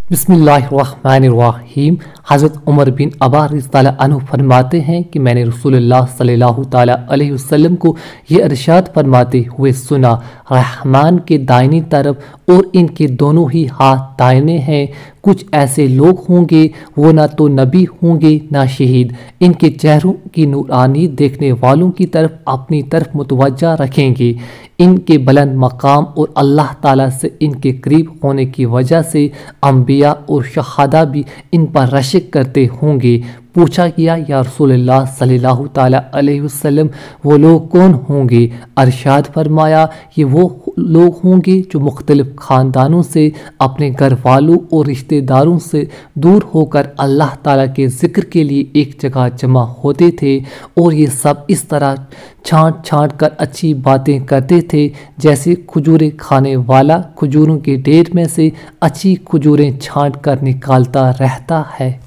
बिस्मिल्लाहिर्रहमानिर्रहीम। हज़रत उमर बिन अब्बा रज़ियल्लाहु अन्हु फरमाते हैं कि मैंने रसूलुल्लाह सल्लल्लाहु ताला अलैहि वसल्लम को ये इरशाद फरमाते हुए सुना, रहमान के दाहिनी तरफ और इनके दोनों ही हाथ दाहिने हैं। कुछ ऐसे लोग होंगे वो ना तो नबी होंगे ना शहीद, इनके चेहरों की नूरानी देखने वालों की तरफ अपनी तरफ मुतवज्जा रखेंगे। इनके बुलंद मकाम और अल्लाह ताला से इनके करीब होने की वजह से अंबिया और शहादा भी इन पर रशक करते होंगे। पूछा गया, या रसूलुल्लाह सल्लल्लाहु ताला अलैहि वसल्लम वो लोग कौन होंगे? अरशाद फरमाया, ये वो लोग होंगे जो मुख्तलिफ ख़ानदानों से, अपने घर वालों और रिश्तेदारों से दूर होकर अल्लाह ताला के ज़िक्र के लिए एक जगह जमा होते थे, और ये सब इस तरह छांट छांट कर अच्छी बातें करते थे जैसे खजूरें खाने वाला खजूरों के ढेर में से अच्छी खजूरें छांट कर निकालता रहता है।